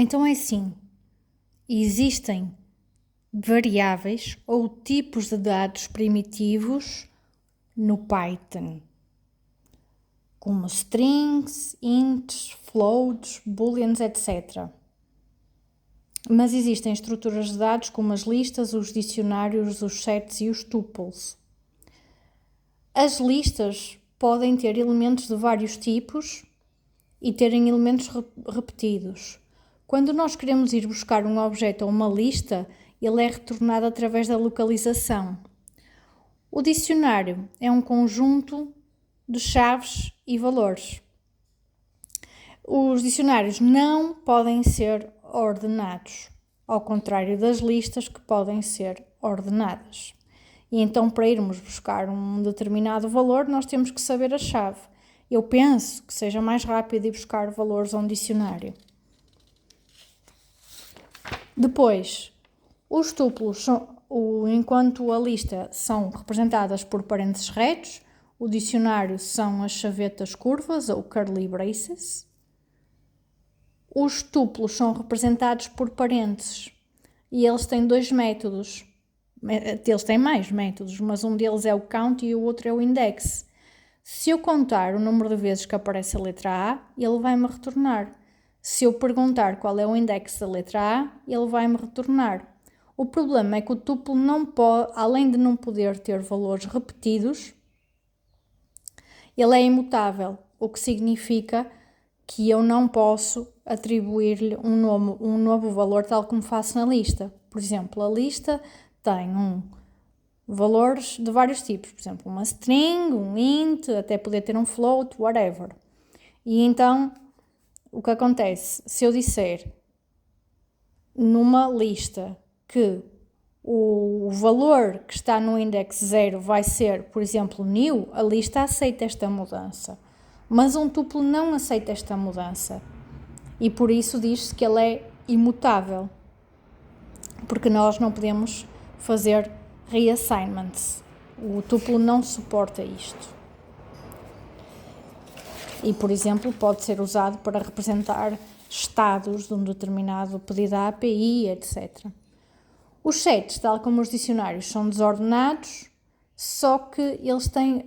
Então é assim, existem variáveis ou tipos de dados primitivos no Python, como strings, ints, floats, booleans, etc. Mas existem estruturas de dados como as listas, os dicionários, os sets e os tuples. As listas podem ter elementos de vários tipos e terem elementos repetidos. Quando nós queremos ir buscar um objeto ou uma lista, ele é retornado através da localização. O dicionário é um conjunto de chaves e valores. Os dicionários não podem ser ordenados, ao contrário das listas que podem ser ordenadas. E então, para irmos buscar um determinado valor, nós temos que saber a chave. Eu penso que seja mais rápido ir buscar valores a um dicionário. Depois, os tuplos, enquanto a lista são representadas por parênteses retos, o dicionário são as chavetas curvas ou curly braces. Os tuplos são representados por parênteses e eles têm dois métodos. Eles têm mais métodos, mas um deles é o count e o outro é o index. Se eu contar o número de vezes que aparece a letra A, ele vai-me retornar. Se eu perguntar qual é o index da letra A, ele vai-me retornar. O problema é que o tuplo não pode, além de não poder ter valores repetidos, ele é imutável, o que significa que eu não posso atribuir-lhe um novo valor tal como faço na lista. Por exemplo, a lista tem valores de vários tipos, por exemplo, uma string, um int, até poder ter um float, whatever. E então, o que acontece? Se eu disser numa lista que o valor que está no index 0 vai ser, por exemplo, new, a lista aceita esta mudança. Mas um tuplo não aceita esta mudança. E por isso diz-se que ele é imutável. Porque nós não podemos fazer reassignments. O tuplo não suporta isto. E, por exemplo, pode ser usado para representar estados de um determinado pedido à API, etc. Os sets, tal como os dicionários, são desordenados, só que eles têm,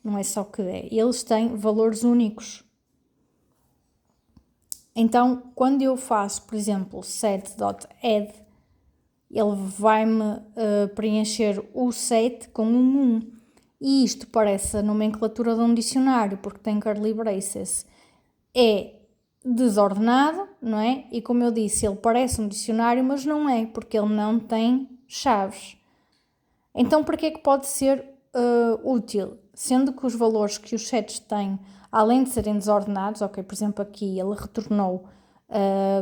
não é só que é, eles têm valores únicos. Então, quando eu faço, por exemplo, set.add, ele vai-me preencher o set com um 1. E isto parece a nomenclatura de um dicionário, porque tem curly braces. É desordenado, não é? E como eu disse, ele parece um dicionário, mas não é, porque ele não tem chaves. Então, para que é que pode ser útil? Sendo que os valores que os sets têm, além de serem desordenados, ok, por exemplo, aqui ele retornou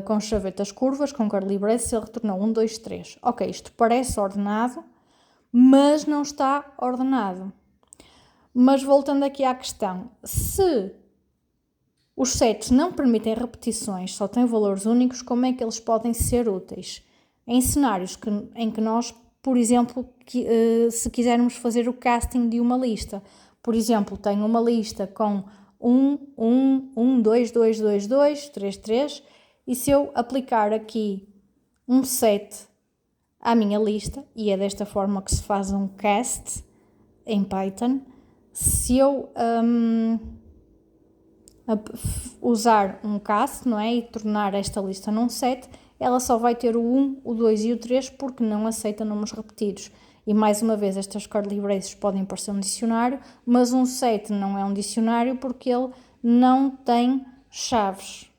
com chavetas curvas, com curly braces, ele retornou 1, 2, 3. Ok, isto parece ordenado, mas não está ordenado. Mas voltando aqui à questão, se os sets não permitem repetições, só têm valores únicos, como é que eles podem ser úteis? Em cenários em que nós, por exemplo, se quisermos fazer o casting de uma lista, por exemplo, tenho uma lista com 1, 1, 1, 2, 2, 2, 2, 3, 3, e se eu aplicar aqui um set à minha lista, e é desta forma que se faz um cast em Python, se eu usar um cast, não é, e tornar esta lista num set, ela só vai ter o 1, o 2 e o 3 porque não aceita números repetidos. E mais uma vez, estas curly braces podem parecer um dicionário, mas um set não é um dicionário porque ele não tem chaves.